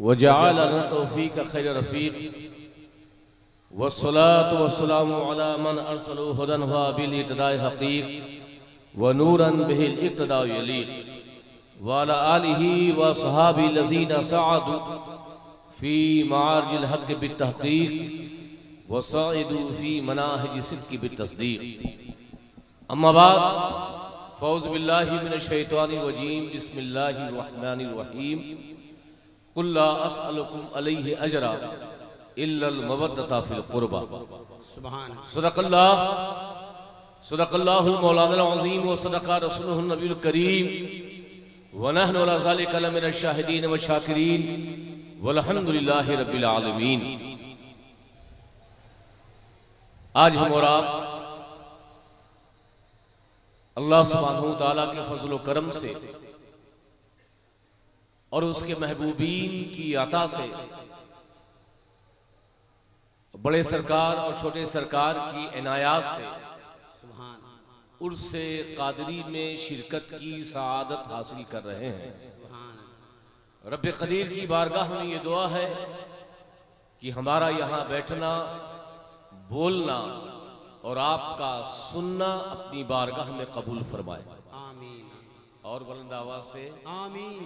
وجعلنا توفيق خير رفيق والصلاة والسلام على من أرسلوا هدى وبالاهتداء حقيق ونورا به الاقتداء يليق وعلى آله وصحابه الذين سعدوا في معارج الحق بالتحقيق وصعدوا في مناهج الصدق بالتصديق. أما بعد فأعوذ بالله من الشيطان الرجيم. بسم الله الرحمن الرحيم. قل لا أسألكم عليه أجرا إلا المودة في القربى. صدق الله المولانا العظيم وصدق رسوله النبي الكريم ونحن على ذلك لمن الشاهدين والشاكرين والحمد لله رب العالمين. آج ہم اور آپ اللہ سبحانہ وتعالی کے فضل و کرم سے اور اس کے محبوبین کی عطا سے بڑے سرکار اور چھوٹے سرکار کی عنایات سے عرس قادری میں شرکت کی سعادت حاصل کر رہے ہیں. رب قدیر کی بارگاہ میں یہ دعا ہے کہ ہمارا یہاں بیٹھنا، بولنا اور آپ کا سننا اپنی بارگاہ میں قبول فرمائے. آمین. اور بلند آواز سے آمین.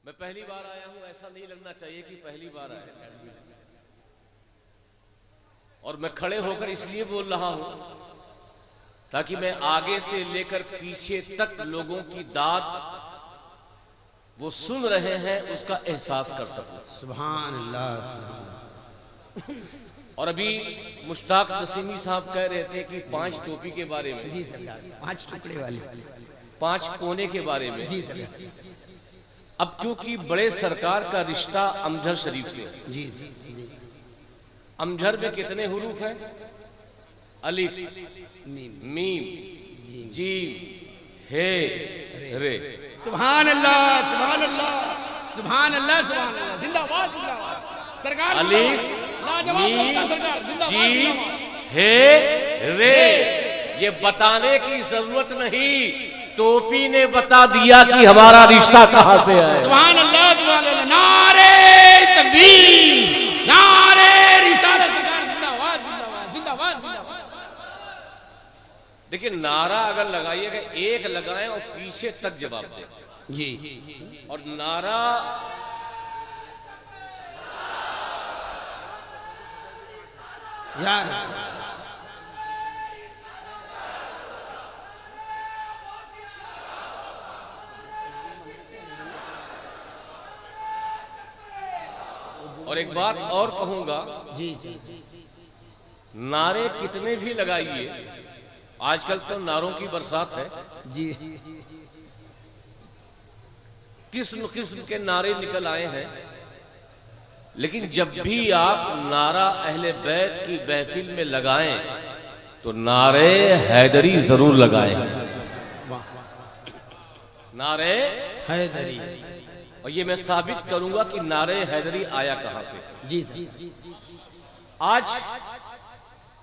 میں پہلی بار آیا ہوں، ایسا نہیں لگنا چاہیے کہ پہلی بار آیا. اور میں کھڑے ہو کر اس لیے بول رہا ہوں تاکہ میں آگے سے لے کر پیچھے تک لوگوں کی داد وہ سن رہے ہیں اس کا احساس کر سکوں. سبحان اللہ. سبحان اللہ. اور ابھی مشتاق نسیمی صاحب کہہ رہے تھے کہ 5 ٹوپی کے بارے میں، جی سرکار، 5 ٹکڑے والی، 5 کونے کے بارے میں. جی سرکار. اب کیونکہ بڑے سرکار کا رشتہ امجھر شریف سے، جی جی جی. امجھر میں کتنے حروف ہیں؟ الف، میم، جیم، ہے، رے. سبحان اللہ. سبحان اللہ. سبحان اللہ. سبحان اللہ. زندہ باد. زندہ باد سرکار. الف، میم، جیم، ہے، رے. یہ بتانے کی ضرورت نہیں، ٹوپی نے بتا دیا کہ ہمارا رشتہ کہاں سے ہے. سبحان اللہ. سبحان اللہ. نعرہ تکبیر، نعرہ رسالت. زندہ باد. زندہ باد. زندہ باد. زندہ باد. دیکھیں نعرہ اگر لگائیے گا، ایک لگائیں اور پیچھے تک جواب دیں. جی. اور نعرہ یار اور ایک بات اور کہوں گا، جی جی نعرے کتنے بھی لگائیے، آج کل تو نعروں کی برسات ہے، جی. قسم قسم کے نعرے نکل آئے ہیں، لیکن جب بھی آپ نعرہ اہل بیت کی محفل میں لگائیں تو نعرے حیدری ضرور لگائیں. نعرے حیدری. اور یہ میں ثابت کروں گا کہ نعرے حیدری آیا کہاں سے. جی سر. آج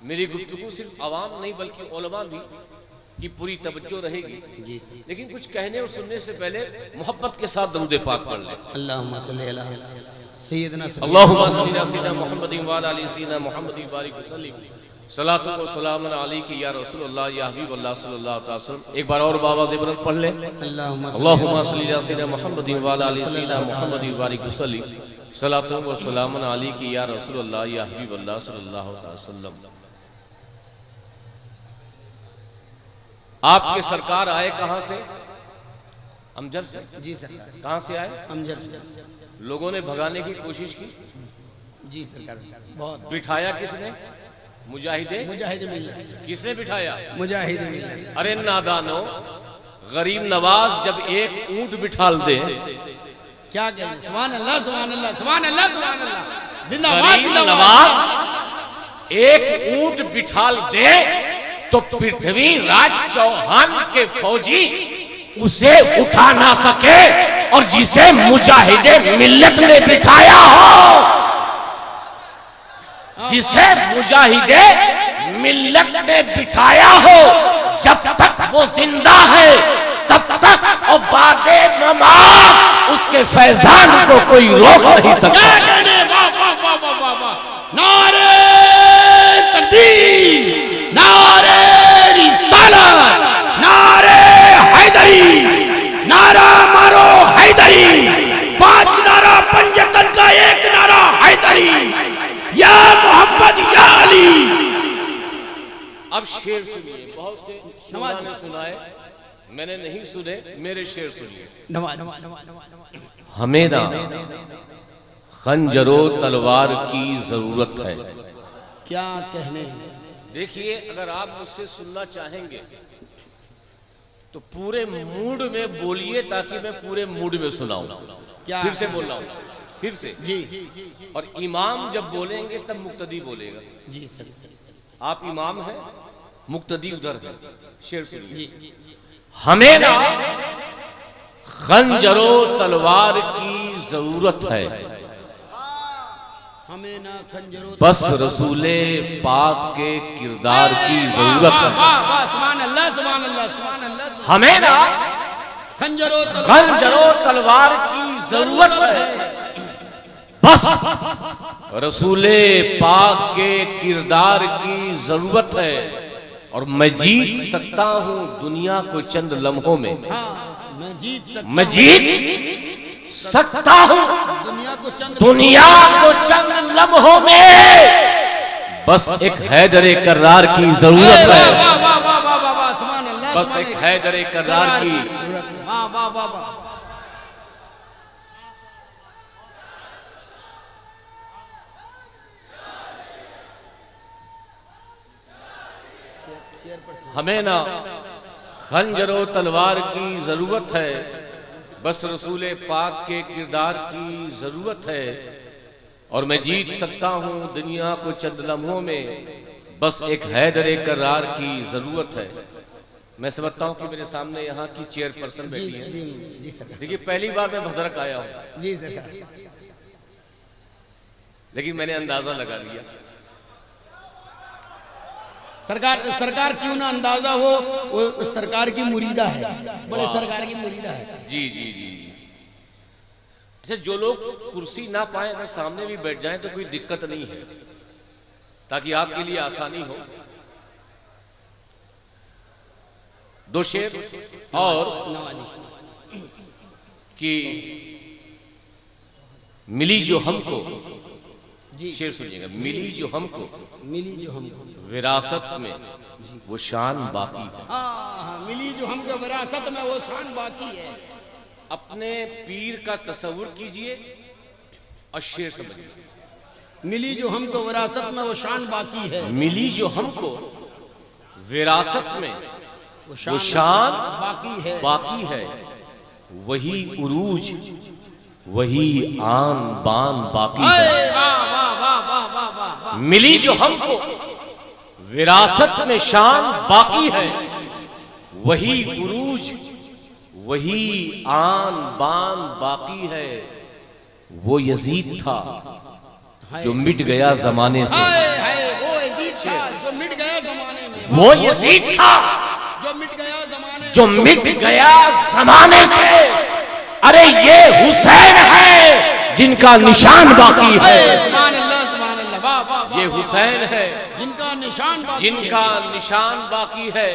میری گفتگو صرف عوام نہیں بلکہ علماء بھی کی پوری توجہ رہے گی، جی سر. لیکن کچھ کہنے اور سننے سے پہلے محبت کے ساتھ درود پاک پڑھ لیں. اللہم صلی اللہ سیدنا اللہم صلی اللہ سیدنا محمد وعلی آل سیدنا محمد بارک وسلم. صلاۃ و سلام علیک یا رسول اللہ یا حبیب اللہ صلی اللہ علیہ وسلم. ایک بار اور بآواز بلند پڑھ لیں. اللہم اللہم صلی اللہ سیدنا محمد وعلی آل سیدنا محمد بارک وسلم. صلاۃ و سلام علیک یا رسول اللہ یا حبیب اللہ صلی اللہ علیہ وسلم. آپ کے سرکار آئے کہاں سے؟ امجھر سے. جی سر. کہاں سے آئے؟ امجد. لوگوں نے بھگانے کی کوشش کی، جی سرکار. بہت. بٹھایا کس نے؟ مجاہدے. مجاہد ملت. کس نے بٹھایا؟ مجاہد ملت. ارے نادانو، غریب نواز جب ایک اونٹ بٹھال دے، کیا کہیں؟ سبحان اللہ. سبحان اللہ. سبحان اللہ. سبحان اللہ. زندہ باد. غریب زندہ باد. نواز ایک اونٹ بٹھال دے تو پرتھوی راج چوہان کے فوجی اسے اٹھا نہ سکے، اور جسے مجاہد ملت نے بٹھایا ہو، جسے مجاہد ملت نے بٹھایا ہو، جب تک وہ زندہ ہے تب تک اور بعد ممات اس کے فیضان کو کوئی روک نہیں سکتا. کیا کہنے؟ واہ واہ واہ واہ واہ واہ. نعرہ تکبیر، نعرہ رسالت، نعرہ حیدری، نعرہ مارو حیدری، 5 نعرہ پنجتن کا 1 نعرہ حیدری، یا محمد یا علی. اب شعر سنیے. بہت سے شعراء نے سنائے، میں نے نہیں سنے. میرے شعر سنیے. ہمیں نہ خنجر و تلوار کی ضرورت ہے. کیا کہنے؟ دیکھیے، اگر آپ مجھ سے سننا چاہیں گے تو پورے موڈ میں بولیے تاکہ میں پورے موڈ میں سناؤں. پھر سے بول رہا ہوں، پھر سے. جی اور امام جب بولیں گے تب مقتدی بولے گا. جی سر. آپ امام ہیں، مقتدی ادھر ہے. شعر سنیے. جی ہمیں نہ خنجر و تلوار کی ضرورت ہے، ہمیں نہ خنجر و بس رسول پاک کے کردار کی ضرورت ہے. سبحان اللہ سبحان اللہ سبحان اللہ. ہمیں نہ خنجر و تلوار کی ضرورت ہے، بس رسول پاک کے کردار کی ضرورت ہے. اور میں جیت سکتا ہوں دنیا کو چند لمحوں میں. میں جیت سکتا ہوں دنیا کو چند لمحوں میں، بس ایک حیدر کرار کی ضرورت ہے. بس ایک حیدر کرار کی. ہمیں نہ خنجر و تلوار کی ضرورت ہے، بس رسول پاک کے کردار کی ضرورت ہے. اور میں جیت سکتا ہوں دنیا کو چند لمحوں میں، بس ایک حیدر کرار کی ضرورت ہے. میں سمجھتا ہوں کہ میرے سامنے یہاں کی چیئر پرسن بیٹھی ہیں. دیکھیے، پہلی بار میں بھدرک آیا ہوں، لیکن میں نے اندازہ لگا لیا. سرکار کیوں نہ اندازہ ہو، وہ سرکار کی مریدہ ہے، بڑے سرکار کی مریدہ ہے. جی جی جی. اچھا، جو لوگ کرسی نہ پائیں اگر سامنے بھی بیٹھ جائیں تو کوئی دقت نہیں ہے، تاکہ آپ کے لیے آسانی ہو. 2 شعر اور کہ ملی جو ہم کو. شعر سنیے گا. ملی جو ہم کو وراثت میں وہ شان باقی ہے. ملی جو ہم کو وراثت میں وہ شان باقی ہے. اپنے پیر کا تصور کیجئے اور شعر سمجھیے. ملی جو ہم کو وراثت میں وہ شان باقی ہے. ملی جو ہم کو وراثت میں وہ شان باقی ہے. وہی عروج وہی آن بان باقی ہے. ملی جو ہم کو وراثت میں شان باقی ہے، وہی عروج وہی آن بان باقی ہے. وہ یزید تھا جو مٹ گیا زمانے سے. وہ یزید تھا جو مٹ گیا زمانے میں. وہ یزید تھا جو مٹ گیا زمانے سے. ارے یہ حسین ہے جن کا نشان باقی ہے. یہ حسین ہے جن کا نشان باقی ہے.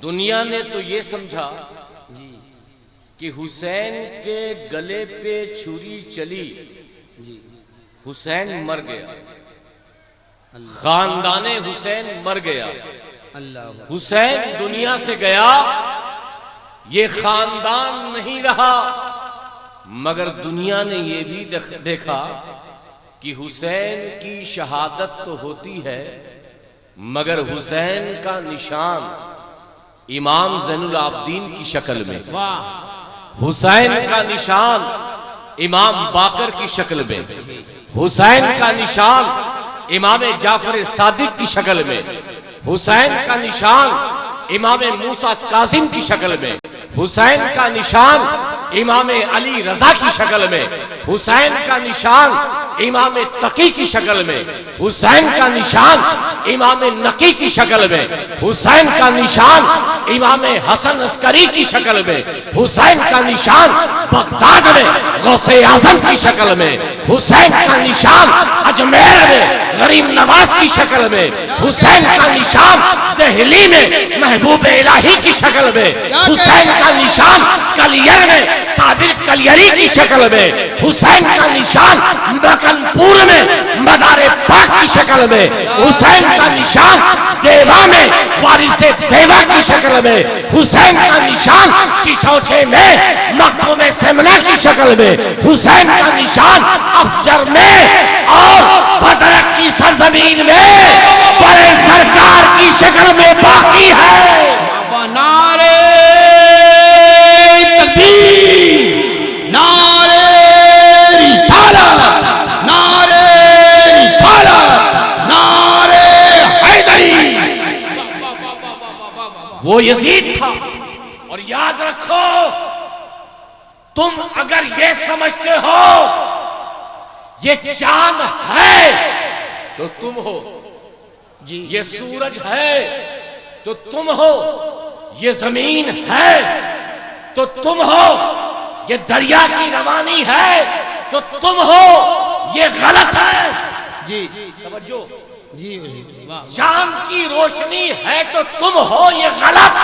دنیا نے تو یہ سمجھا کہ حسین کے گلے پہ چھری چلی، حسین مر گیا، خاندان حسین مر گیا. حسین دنیا سے گیا، یہ خاندان نہیں رہا. مگر دنیا نے یہ بھی دیکھا کہ حسین کی شہادت تو ہوتی ہے، مگر حسین کا نشان امام زین العابدین کی شکل میں، حسین کا نشان امام باقر کی شکل میں، حسین کا نشان امام جعفر صادق کی شکل میں، حسین کا نشان امام موسیٰ کاظم کی شکل میں، حسین کا نشان امام علی رضا کی شکل میں، حسین کا نشان امام تقی کی شکل میں، حسین کا نشان امام نقی کی شکل میں، حسین کا نشان امام حسن عسکری کی شکل میں، حسین کا نشان بغداد غوث اعظم کی شکل میں، حسین کا نشان اجمیر میں غریب نواز کی شکل میں، حسین کا نشان دہلی میں محبوب الہی کی شکل میں، حسین کا نشان کلیر میں صابر کلیری کی شکل میں، حسین کا نشان مکن پور میں مدار پاک کی شکل میں، حسین کا نشان دیوا میں وارث دیوا کی شکل میں، حسین کا نشان کچھوچے میں مخدوم سمنہ کی شکل میں، حسین کا نشان افجر میں اور بدرک کی سرزمین میں بڑے سرکار کی شکل میں باقی ہے۔ نعرہ تکبیر، نعرہ رسالت، نعرہ رسالت، نعرہ حیدری۔ وہ یزید تھا، اور یاد رکھو تم اگر یہ سمجھتے ہو یہ چاند ہے تو تم ہو، یہ سورج ہے تو تم ہو، یہ زمین ہے تو تم ہو، یہ دریا کی روانی ہے تو تم ہو، یہ غلط ہے۔ جی توجہ، جی چاند کی روشنی ہے تو تم ہو، یہ غلط،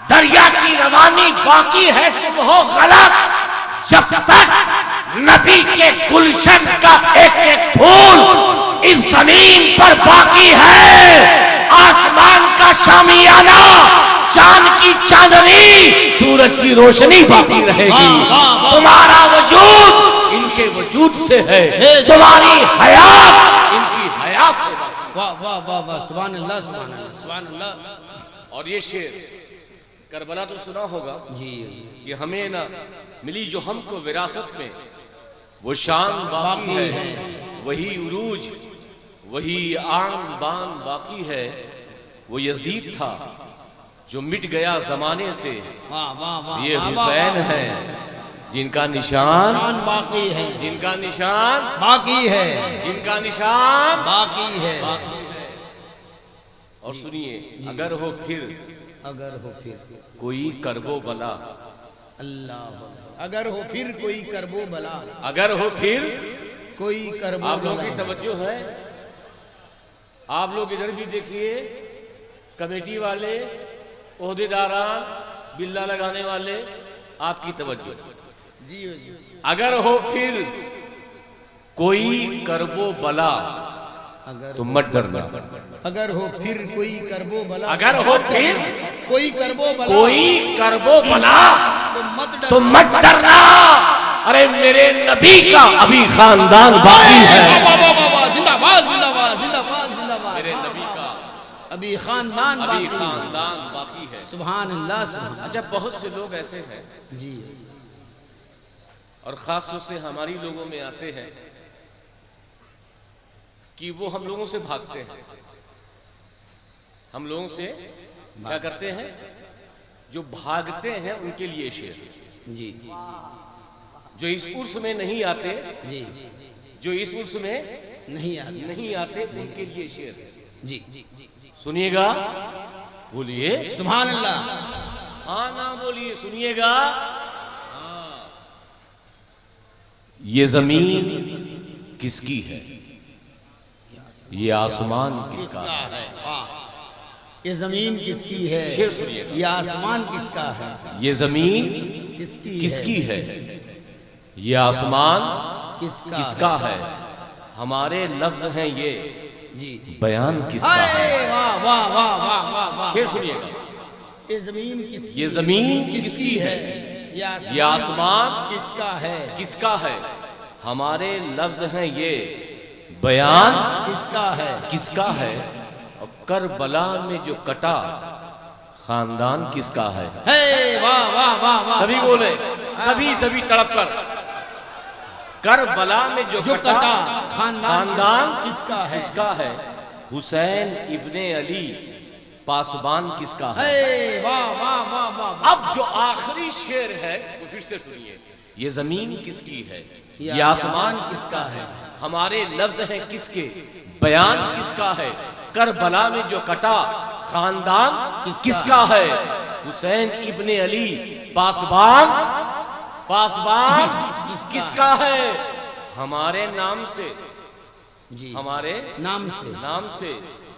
دریا کی روانی باقی ہے تم ہو، غلط۔ جب تک نبی کے گلشن کا ایک ایک پھول اس زمین پر باقی ہے، آسمان کا شامیانہ، چاند کی چاندنی، سورج کی روشنی باقی رہے گی۔ تمہارا وجود ان کے وجود سے ہے، تمہاری حیات ان کی حیات سے۔ واہ واہ واہ واہ، سبحان اللہ سبحان اللہ سبحان اللہ۔ اور یہ شعر کربلا تو سنا ہوگا، جی یہ ہمیں نہ ملی جو ہم کو وراثت میں، وہ شان باقی ہے، وہی عروج، وہی آن بان باقی ہے۔ وہ یزید تھا جو مٹ گیا زمانے سے، واہ واہ واہ، یہ حسین ہے جن کا نشان باقی ہے، جن کا نشان باقی ہے، جن کا نشان باقی ہے۔ اور سنیے، اگر ہو پھر اگر ہو پھر کوئی کرب و بلا، اللہ، اگر ہو پھر کوئی کرب و بلا، اگر ہو پھر کوئی کرب و آپ لوگوں کی بلا۔ توجہ ہے، آپ لوگ ادھر بھی دیکھیے، کمیٹی والے، عہدیداران، بلا لگانے والے، آپ کی توجہ، جی جی، اگر ہو پھر کوئی کرب و بلا اگر تو مت ڈرنا، اگر ہو پھر کوئی کرب و بلا، اگر ہو پھر کوئی کرب و بلا، کوئی کرب و بلا تو مت ڈر، تو مت ڈرنا، ارے میرے نبی کا ابھی خاندان باقی ہے، زندہ باد زندہ باد زندہ باد زندہ باد، میرے نبی کا ابھی خاندان ابھی باقی ہے۔ خاندان باقی ہے۔ سبحان اللہ سبحان اللہ۔ اچھا، بہت سے لوگ ایسے ہیں جی اور خاص طور سے ہماری لوگوں میں آتے ہیں کہ وہ ہم لوگوں سے بھاگتے ہیں، ہم لوگوں سے کیا کرتے ہیں، جو بھاگتے ہیں ان کے لیے شعر، جی جو اس عرس میں نہیں آتے، جی جو اس عرس میں نہیں آتے ان کے لیے شعر ہے۔ جی سنیے گا، بولیے سبحان اللہ۔ ہاں نہ بولیے، سنیے گا۔ یہ زمین کس کی ہے، یہ آسمان کس کا ہے، یہ زمین کس کی ہے، شعر سنیے گا۔ یہ آسمان کس کا ہے، یہ زمین کس کی ہے، یہ آسمان کس کا ہے، ہمارے لفظ ہیں یہ، جی بیان کس کا ہے۔ واہ واہ واہ واہ واہ واہ، شعر سنیے گا۔ یہ زمین کس کی، یہ زمین کس کی ہے، یہ آسمان کس کا ہے، کس کا ہے، ہمارے لفظ ہیں یہ، بیان کس کا ہے، کس کا ہے، اور کربلا میں جو کٹا خاندان کس کا ہے۔ واہ واہ واہ واہ، سبھی بولے، سبھی تڑپ کر، کربلا میں جو کٹا خاندان کس کا ہے، کس کا ہے، حسین ابن علی پاسبان کس کا ہے۔ واہ واہ واہ واہ، اب جو آخری شعر ہے وہ پھر سے سنیے، یہ زمین کس کی ہے، یہ آسمان کس کا ہے، ہمارے لفظ ہیں کس کے، بیان کس کا ہے، کربلا میں جو کٹا خاندان کس کا ہے، حسین ابن علی پاسبان پاسبان کس کا ہے؟ ہمارے نام سے، جی ہمارے نام سے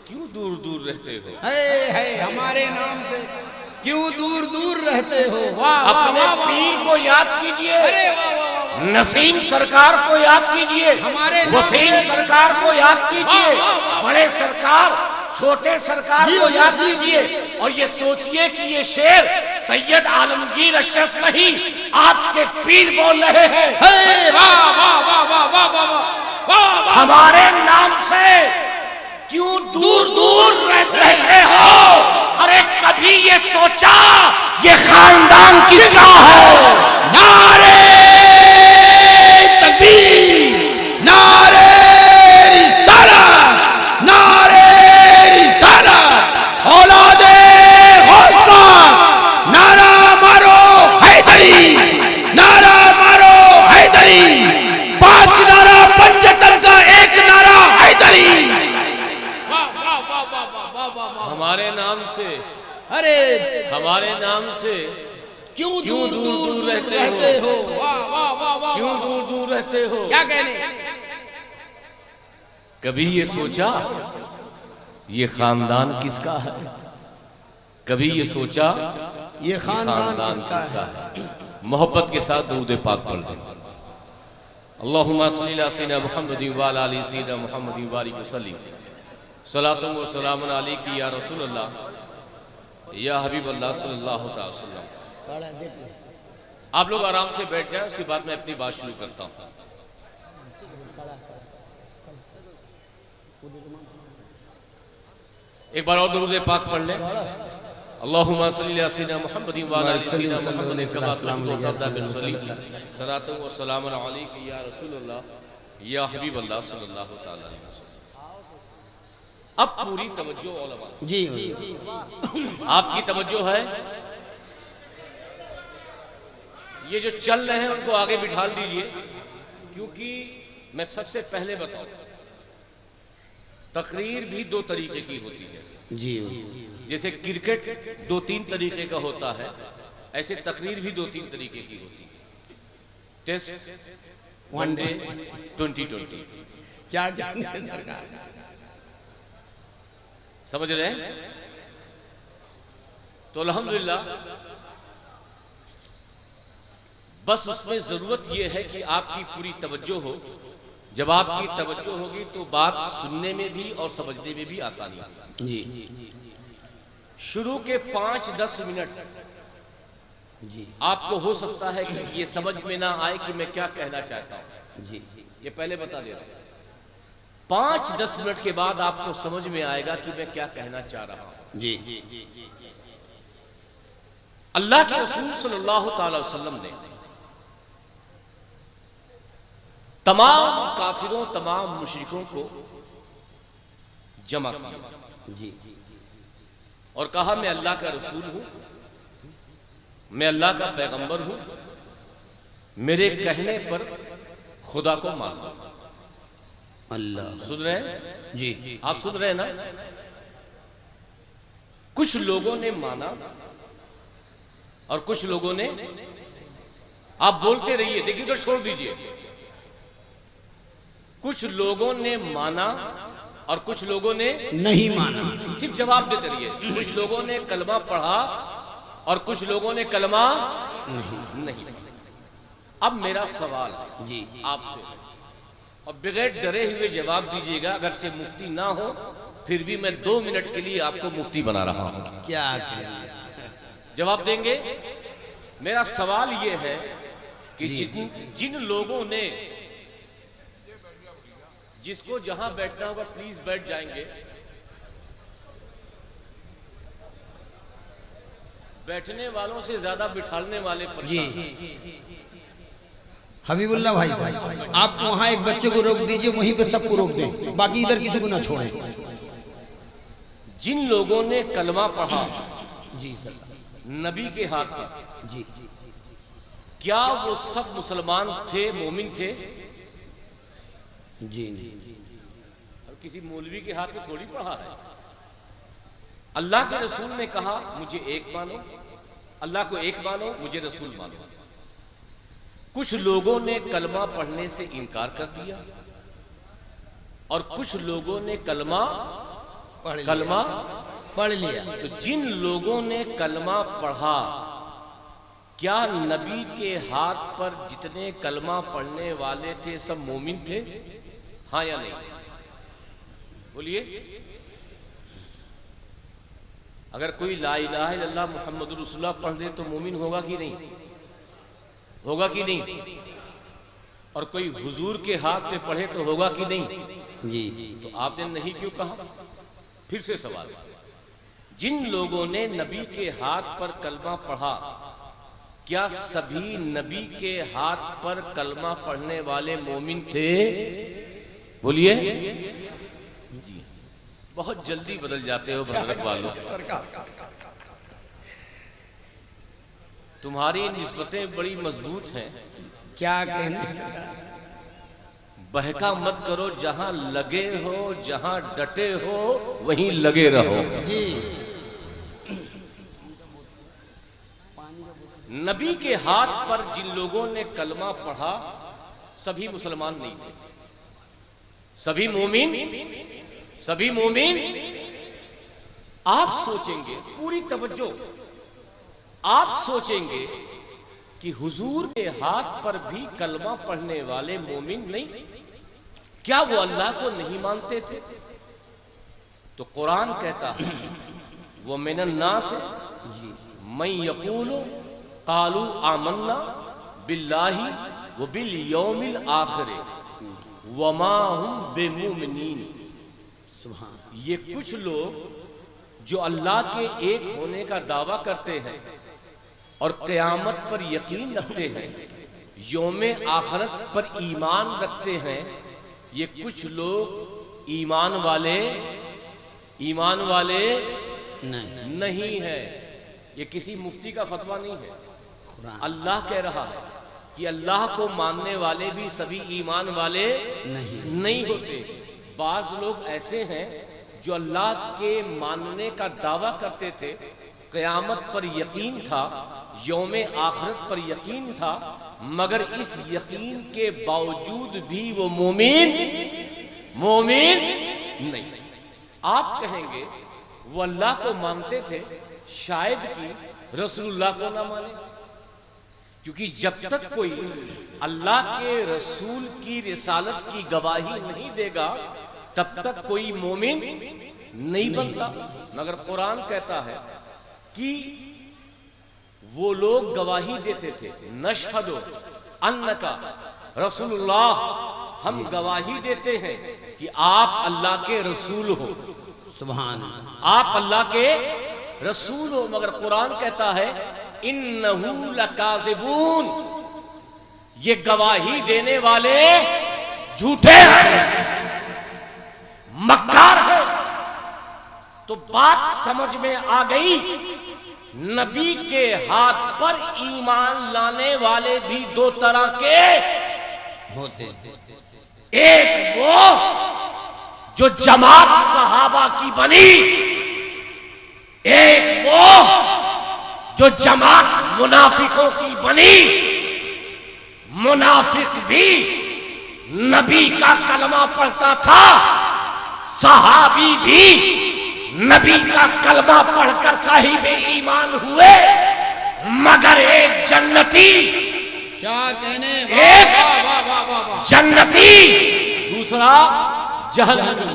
کیوں دور دور رہتے ہو؟ ہمارے نام سے کیوں دور دور رہتے ہو؟ واہ اپنے پیر کو یاد کیجئے، نسیم سرکار کو یاد کیجئے، وسیم سرکار کو یاد کیجئے، بڑے سرکار چھوٹے سرکار کو یاد کیجئے، اور یہ سوچئے کہ یہ شعر سید عالمگیر اشرف نہیں، آپ کے پیر بول رہے ہیں۔ ہمارے نام سے کیوں دور دور رہتے ہو؟ ارے کبھی یہ سوچا یہ خاندان کس کا ہے؟ نعرہ تکبیر، نعرہ رسالت، نعرہ رسالت، اولاد غوث پاک، نعرہ مارو حیدری، نعرہ مارو حیدری، 5 نعرہ پنجتن کا 1 نعرہ حیدری۔ ہمارے نام سے، ہمارے نام سے کیوں دور دور رہتے ہو؟ کیوں دور دور رہتے ہو؟ کیا کہنے؟ کبھی یہ سوچا یہ خاندان کس کا ہے؟ کبھی یہ سوچا یہ خاندان کس کا ہے؟ محبت کے ساتھ درود پاک پڑھ لیں۔ اللہم صلی اللہ سیدنا محمد وعلی آلہ سیدنا محمد وبارک وسلم، صلاۃ و سلام علیک یا رسول اللہ یا حبیب اللہ صلی اللہ علیہ وسلم۔ آپ لوگ آرام سے بیٹھ جائیں، اسی بات میں اپنی بات شروع کرتا ہوں۔ ایک بار اور درود پاک پڑھ لیں۔ اللہم صلی اللہ سیدنا محمد وعلی آلہ سیدنا محمد کما صلیت وترضى بالصلاۃ، صلاۃ و سلام علیک یا رسول اللہ یا حبیب اللہ صلی اللہ تعالی علیہ وسلم۔ اب پوری توجہ علماء، جی آپ کی توجہ ہے؟ یہ جو چل رہے ہیں ان کو آگے بٹھا دیجئے، کیونکہ میں سب سے پہلے بتاؤں تقریر بھی 2 طریقے کی ہوتی ہے۔ جی جیسے کرکٹ 2-3 طریقے کا ہوتا ہے، ایسے تقریر بھی 2-3 طریقے کی ہوتی ہے۔ Test, one day, 2020۔ کیا سمجھ رہے ہیں؟ تو الحمدللہ بس اس میں ضرورت یہ ہے کہ آپ کی پوری توجہ ہو۔ جب آپ کی توجہ ہوگی تو بات سننے میں بھی اور سمجھنے میں بھی آسانی ہوگی۔ جی شروع کے 5-10 منٹ جی آپ کو ہو سکتا ہے کہ یہ سمجھ میں نہ آئے کہ میں کیا کہنا چاہتا ہوں، جی یہ پہلے بتا دے رہا ہوں۔ 5-10 منٹ کے بعد آپ کو سمجھ میں آئے گا کہ میں کیا کہنا چاہ رہا ہوں۔ جی اللہ کے رسول صلی اللہ تعالی وسلم نے تمام کافروں، تمام مشرکوں کو جمع کیا جی اور کہا میں اللہ کا رسول ہوں، میں اللہ کا پیغمبر ہوں، میرے کہنے پر خدا کو مانو۔ اللہ سن رہے ہیں؟ جی آپ سن رہے ہیں نا؟ کچھ لوگوں نے مانا اور کچھ لوگوں نے، آپ بولتے رہیے، دیکھیے تو چھوڑ دیجئے، کچھ لوگوں نے مانا اور کچھ لوگوں نے نہیں مانا۔ صرف جواب دیتے رہیے۔ کچھ لوگوں نے کلمہ پڑھا اور کچھ لوگوں نے کلمہ نہیں۔ اب میرا سوال جی آپ سے، اور بغیر ڈرے ہوئے جواب دیجیے گا، اگرچہ مفتی نہ ہو پھر بھی میں 2 منٹ کے لیے آپ کو مفتی بنا رہا ہوں۔ کیا جواب دیں گے؟ میرا سوال یہ ہے کہ جن لوگوں نے، جس کو جہاں بیٹھنا ہوگا پلیز بیٹھ جائیں گے، بیٹھنے والوں سے زیادہ بٹھالنے والے پریشان ہیں۔ حبیب اللہ بھائی صاحب، آپ وہاں ایک بچے کو روک دیجئے، وہیں پہ سب کو روک دیں، باقی ادھر کسی کو نہ چھوڑیں۔ جن لوگوں نے کلمہ پڑھا جی سر، نبی کے ہاتھ میں، جی کیا وہ سب مسلمان تھے، مومن تھے؟ جی اور کسی مولوی کے ہاتھ میں تھوڑی پڑھا ہے۔ اللہ کے رسول نے کہا مجھے ایک مانو، اللہ کو ایک مانو، مجھے رسول مانو۔ کچھ لوگوں نے کلمہ پڑھنے سے انکار کر دیا اور کچھ لوگوں نے کلمہ پڑھ لیا. تو جن لوگوں نے کلمہ پڑھا کیا نبی کے ہاتھ پر جتنے کلمہ پڑھنے والے تھے سب مومن تھے؟ ہاں یا نہیں؟ بولیے. اگر کوئی لا الہ الا اللہ محمد رسول اللہ پڑھ دے تو مومن ہوگا کہ نہیں؟ ہوگا کہ نہیں؟ اور کوئی حضور کے ہاتھ پہ پڑھے تو ہوگا کہ نہیں؟ جی. تو آپ نے نہیں کیوں کہا؟ پھر سے سوال. جن لوگوں نے نبی کے ہاتھ پر کلمہ پڑھا کیا سبھی نبی کے ہاتھ پر کلمہ پڑھنے والے مومن تھے؟ بولیے. جی بہت جلدی بدل جاتے ہو بھرت والوں. تمہاری نسبتیں بڑی مضبوط ہیں. کیا کہنے بہکا مت کرو. جہاں لگے ہو جہاں ڈٹے ہو وہیں لگے رہو. جی. نبی کے ہاتھ پر جن لوگوں نے کلمہ پڑھا سبھی مسلمان نہیں تھے. سبھی مومن. آپ سوچیں گے پوری توجہ آپ سوچیں گے کہ حضور کے ہاتھ پر بھی کلمہ پڑھنے والے مومن نہیں؟ کیا وہ اللہ کو نہیں مانتے تھے؟ تو قرآن کہتا ہے وہ من الناس من یقول قالوا آمنا باللہ وبالیوم الآخر وما ہم بمؤمنین. یہ کچھ لوگ جو اللہ کے ایک ہونے کا دعویٰ کرتے ہیں اور قیامت پر یقین رکھتے ہیں یوم آخرت پر ایمان رکھتے ہیں یہ کچھ لوگ ایمان والے نہیں ہے. یہ کسی مفتی کا فتویٰ نہیں ہے. اللہ کہہ رہا ہے کہ اللہ کو ماننے والے بھی سبھی ایمان والے نہیں ہوتے. بعض لوگ ایسے ہیں جو اللہ کے ماننے کا دعویٰ کرتے تھے, قیامت پر یقین تھا, یوم آخرت پر یقین تھا, مگر اس یقین کے باوجود بھی وہ مومن نہیں. آپ کہیں گے وہ اللہ کو مانتے تھے شاید کہ رسول اللہ کو نہ مانے, کیونکہ جب تک کوئی اللہ کے رسول کی رسالت کی گواہی نہیں دے گا تب تک کوئی مومن نہیں بنتا. مگر قرآن کہتا ہے کہ وہ لوگ گواہی دیتے تھے نشہد انکا رسول اللہ, ہم گواہی دیتے ہیں کہ آپ اللہ کے رسول ہو. سبحان, آپ اللہ کے رسول ہو. مگر قرآن کہتا ہے انہو لکاذبون, یہ گواہی دینے والے جھوٹے ہیں, مکار ہیں. تو بات سمجھ میں آ گئی. نبی کے ہاتھ پر ایمان لانے والے بھی دو طرح کے ہوتے. ایک وہ جو جماعت صحابہ کی بنی, ایک وہ جو جماعت منافقوں کی بنی. منافق بھی نبی کا کلمہ پڑھتا تھا, صحابی بھی نبی کا کلمہ پڑھ کر صاحب ایمان ہوئے, مگر ایک جنتی, کیا کہنے, ایک جنتی دوسرا جہنمی.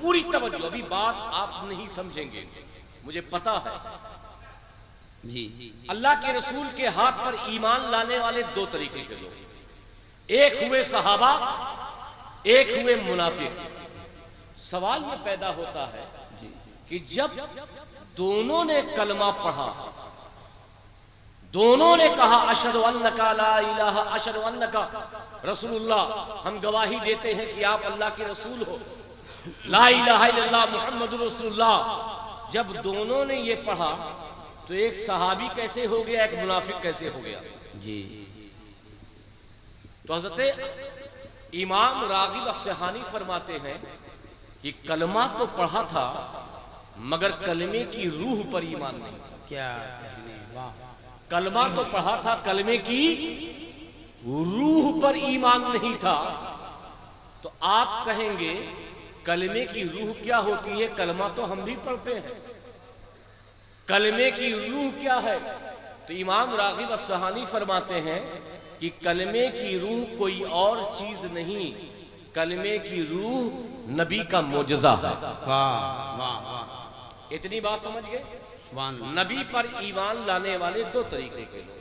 پوری توجہ, ابھی بات آپ نہیں سمجھیں گے مجھے پتا ہے. جی. اللہ کے رسول کے ہاتھ پر ایمان لانے والے دو طریقے کے لوگ, ایک ہوئے صحابہ, ایک ہوئے منافق. سوال یہ پیدا ہوتا ہے کہ جب دونوں نے کلمہ پڑھا, دونوں نے کہا اشہد انکا لا الہ, اشہد انکا رسول اللہ, ہم گواہی دیتے ہیں کہ آپ اللہ کے رسول ہو, لا الہ الا اللہ محمد رسول اللہ. جب دونوں نے یہ پڑھا تو ایک صحابی کیسے ہو گیا, ایک منافق کیسے ہو گیا؟ جی. تو حضرت امام راغب اصفہانی فرماتے ہیں کہ کلمہ تو پڑھا تھا مگر کلمے کی روح پر ایمان نہیں. کیا کہنے, واہ. کلمہ تو پڑھا تھا, کلمے کی روح پر ایمان نہیں تھا تو آپ کہیں گے کلمے کی روح کیا ہوتی ہے؟ کلمہ تو ہم بھی پڑھتے ہیں، کلمے کی روح کیا ہے؟ تو امام راغب اصفہانی فرماتے ہیں کہ کلمے کی روح کوئی اور چیز نہیں، کلمے کی روح نبی کا معجزہ ہے۔ واہ واہ واہ، اتنی بات سمجھ گئے؟ سبحان اللہ۔ نبی پر ایمان لانے والے دو طریقے کے لوگ،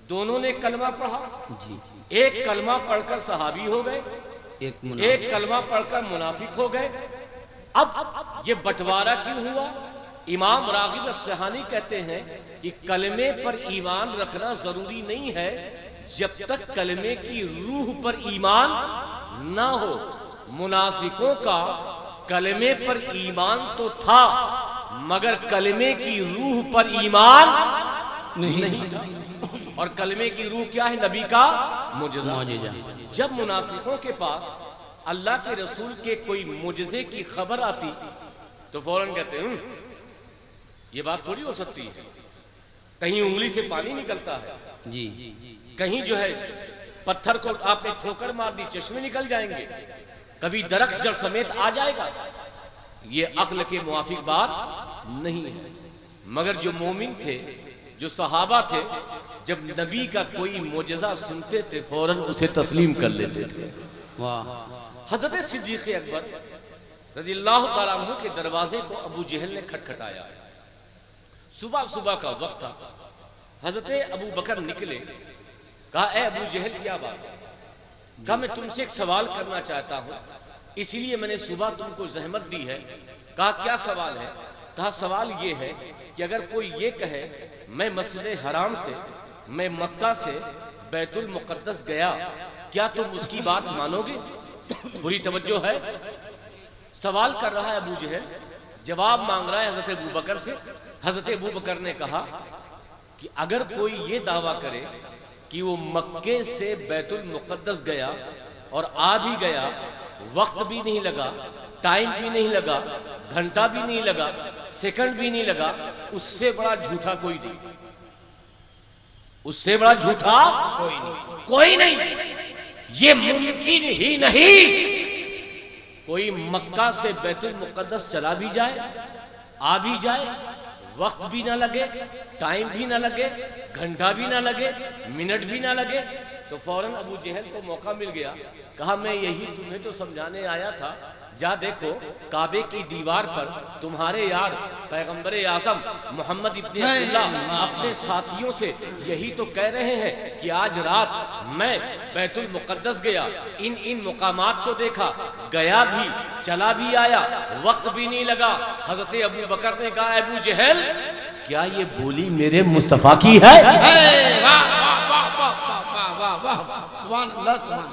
دونوں نے کلمہ پڑھا، جی ایک کلمہ پڑھ کر صحابی ہو گئے، ایک کلمہ پڑھ کر منافق ہو گئے۔ اب یہ بٹوارہ کیوں ہوا؟ امام راغب اصفہانی کہتے ہیں کہ کلمے پر ایمان رکھنا ضروری نہیں ہے جب تک کلمے کی روح پر ایمان نہ ہو۔ منافقوں کا کلمے پر ایمان تو تھا مگر کلمے کی روح پر ایمان نہیں تھا، اور کلمے کی روح کیا ہے؟ نبی کا معجزہ۔ جب منافقوں کے پاس اللہ کے رسول کے کوئی معجزے کی خبر آتی تو فوراً کہتے ہیں یہ بات تھوڑی ہو سکتی ہے، کہیں انگلی سے پانی نکلتا ہے، جی کہیں جو ہے پتھر کو آپ نے ٹھوکر مار دی چشمے نکل جائیں گے، کبھی درخت جڑ سمیت آ جائے گا۔ یہ عقل کے موافق بات نہیں ہے، مگر جو مومن تھے، جو صحابہ تھے، جب نبی کا کوئی معجزہ سنتے تھے فوراً اسے تسلیم کر لیتے تھے۔ حضرت صدیق اکبر رضی اللہ تعالیٰ عنہ کے دروازے کو ابو جہل نے کھٹکھٹایا، صبح صبح کا وقت تھا، حضرت ابو بکر نکلے، کہا اے ابو جہل کیا بات ہے؟ کہا میں تم سے ایک سوال کرنا چاہتا ہوں، اس لیے میں نے صبح تم کو زحمت دی ہے۔ کہا کیا سوال ہے؟ کہا سوال یہ ہے کہ اگر کوئی یہ کہے میں مسجد حرام سے، میں مکہ سے بیت المقدس گیا، کیا تم اس کی بات مانو گے؟ پوری توجہ ہے، سوال کر رہا ہے ابو جہل، جواب مانگ رہا ہے حضرت ابو بکر سے۔ حضرت ابو بکر نے کہا کہ اگر کوئی یہ دعویٰ کرے کہ وہ مکے سے بیت المقدس گیا اور آ بھی گیا، وقت بھی نہیں لگا، ٹائم بھی نہیں لگا، گھنٹہ بھی نہیں لگا، سیکنڈ بھی نہیں لگا، اس سے بڑا جھوٹا کوئی نہیں، اس سے بڑا جھوٹا کوئی نہیں، یہ ممکن ہی نہیں۔ کوئی مکہ سے بیت المقدس چلا بھی جائے، آ بھی جائے، وقت بھی نہ لگے، ٹائم بھی نہ لگے، گھنٹہ بھی نہ لگے، منٹ بھی نہ لگے، تو فوراً ابو جہل کو موقع مل گیا۔ کہا میں یہی تمہیں تو سمجھانے آیا تھا، جا دیکھو کعبے کی دیوار پر تمہارے یار پیغمبر اعظم محمد ابن عبداللہ اپنے ساتھیوں سے یہی تو کہہ رہے ہیں کہ آج رات میں بیت المقدس گیا، ان مقامات کو دیکھا، گیا بھی، چلا بھی آیا، وقت بھی نہیں لگا۔ حضرت ابو بکر نے کہا ابو جہل کیا یہ بولی میرے مصطفیٰ کی ہے؟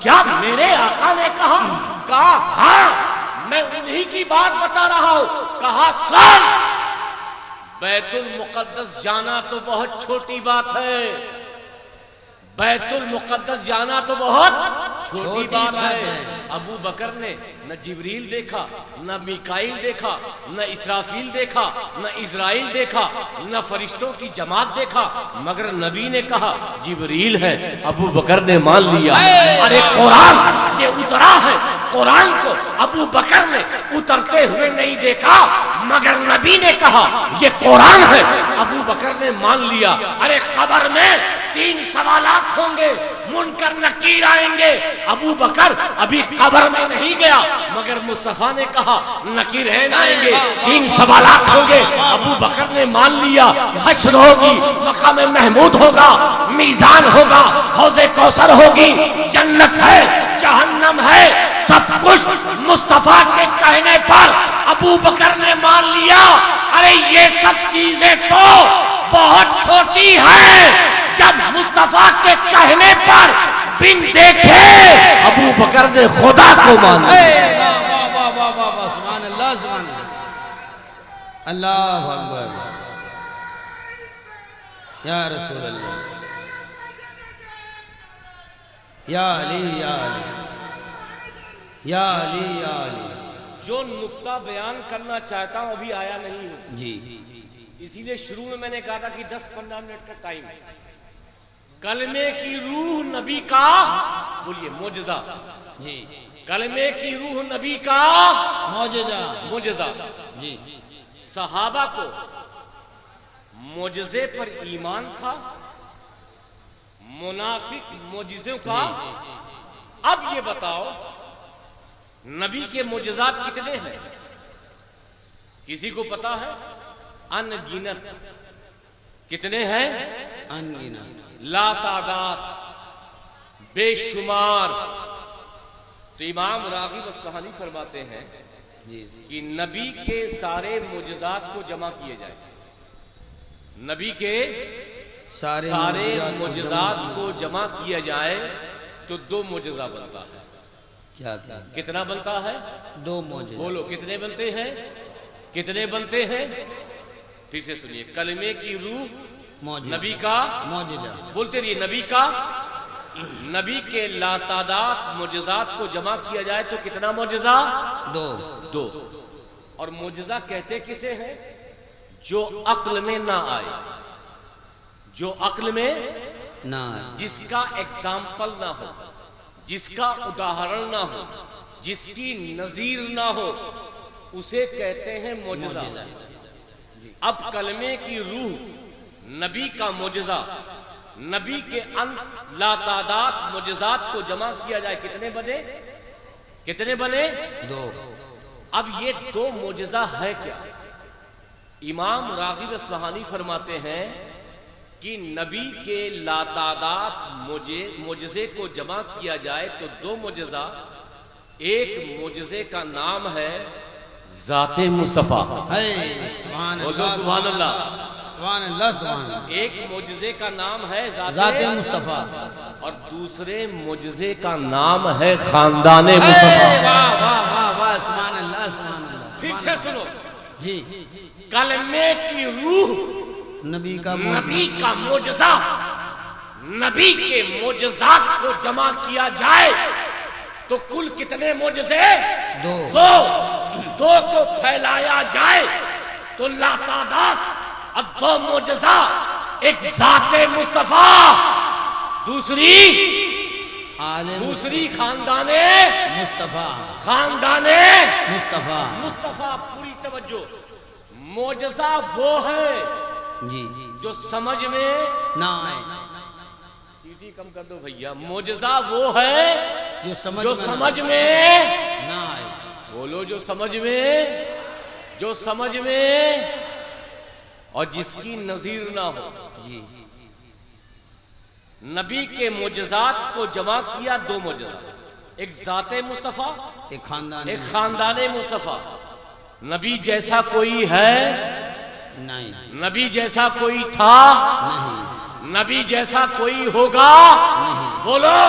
کیا میرے آقا نے کہا ہاں میں انہی کی بات بتا رہا ہوں۔ کہا سن، بیت المقدس جانا تو بہت چھوٹی بات ہے، بیت المقدس جانا تو بہت چھوٹی بات ہے۔ ابو بکر نے نہ جبریل دیکھا، نہ میکائیل دیکھا، نہ اسرافیل دیکھا، نہ اسرائیل دیکھا، نہ فرشتوں کی جماعت دیکھا، مگر نبی نے کہا جبریل ہے، ابو بکر نے مان لیا۔ ارے قرآن یہ اترا ہے، قرآن کو ابو بکر نے اترتے ہوئے نہیں دیکھا مگر نبی نے کہا یہ قرآن ہے، ابو بکر نے مان لیا۔ ارے قبر میں 3 سوالات ہوں گے، منکر نکیر آئیں گے، ابو بکر ابھی قبر میں نہیں گیا مگر مصطفیٰ نے کہا نکیرین آئیں گے، 3 سوالات ہوں گے، ابو بکر نے مان لیا۔ حشر ہوگی، مقام محمود ہوگا، میزان ہوگا، حوض کوثر ہوگی، جنت ہے، جہنم ہے، سب کچھ مصطفیٰ کے کہنے پر ابو بکر نے مان لیا۔ ارے یہ سب چیزیں تو بہت چھوٹی ہیں، جب مصطفیٰ کے کہنے پر بن دیکھے ابو بکر نے خدا کو مان لیا۔ سبحان اللہ، سبحان اللہ، اللہ اکبر، یا رسول اللہ، یا علی، یا علی، یا علی، یا علی۔ جو نقطہ بیان کرنا چاہتا ہوں ابھی آیا نہیں ہوں، جی اسی لیے شروع میں نے کہا تھا کہ 10-15 منٹ کا ٹائم ہے۔ کلمے کی روح نبی کا، بولیے معجزہ، جی کلمے کی روح نبی کا معجزہ، جی صحابہ کو معجزے پر ایمان تھا، منافق معجزوں کا۔ اب یہ بتاؤ نبی کے معجزات کتنے ہیں؟ کسی کو پتا ہے؟ ان گنت۔ کتنے ہیں؟ ان گنت، لا تعداد، بے شمار۔ تو امام راغب اصفہانی فرماتے ہیں جی کہ نبی کے سارے معجزات کو جمع کیے جائے، نبی کے سارے معجزات کو جمع کیا جائے تو 2 معجزہ بنتا ہے۔ کیا کتنا بنتا ہے؟ 2 معجزہ۔ بولو کتنے بنتے ہیں؟ کتنے بنتے ہیں؟ پھر سے سنیے، کلمے کی روح نبی کا معجزہ، بولتے رہیے، نبی کا، نبی کے لاتعداد معجزات کو جمع کیا جائے تو کتنا معجزہ؟ 2۔ اور معجزہ کہتے کسے ہیں؟ جو عقل میں نہ آئے، جو عقل میں نہ آئے، جس کا ایگزامپل نہ ہو، جس کا اداہرن نہ ہو، جس کی نظیر نہ ہو، اسے کہتے ہیں معجزہ۔ اب کلمے کی روح نبی کا معجزہ، نبی کے ان لاتعداد معجزات کو جمع کیا جائے کتنے بنے؟ کتنے بنے؟ 2۔ اب یہ 2 معجزہ ہے کیا؟ امام راغب اصفہانی فرماتے ہیں کہ نبی کے لاتعداد معجزے کو جمع کیا جائے تو 2 معجزہ۔ ایک معجزے کا نام ہے ذات مصطفیٰ، بولو سبحان اللہ، سبحان اللہ، سبحان اللہ۔ ایک معجزے کا نام ہے ذات مصطفیٰ، اور دوسرے معجزے کا نام ہے خاندان مصطفیٰ۔ واہ واہ واہ واہ، سبحان اللہ، سبحان اللہ۔ پھر سے سنو، جی کلمے کی روح نبی کا معجزہ، نبی کے معجزات کو جمع کیا جائے تو کل کتنے معجزے؟ 2 کو پھیلایا جائے تو لاتعداد۔ اب 2 معجزہ، ایک ذات مصطفیٰ، دوسری خاندان مصطفیٰ۔ پوری توجہ، معجزہ وہ ہے جی جو سمجھ میں نہ آئے، سیٹی کم کر دو بھیا، معجزہ وہ ہے جو سمجھ میں نہ آئے، بولو جو سمجھ میں اور جس کی نظیر نہ ہو۔ جی نبی کے معجزات کو جمع کیا 2 معجزہ، ایک ذات مصطفیٰ، ایک خاندان مصطفیٰ۔ نبی جیسا کوئی ہے نہیں، نبی جیسا کوئی تھا نہیں، نبی جیسا کوئی ہوگا نہیں، بولو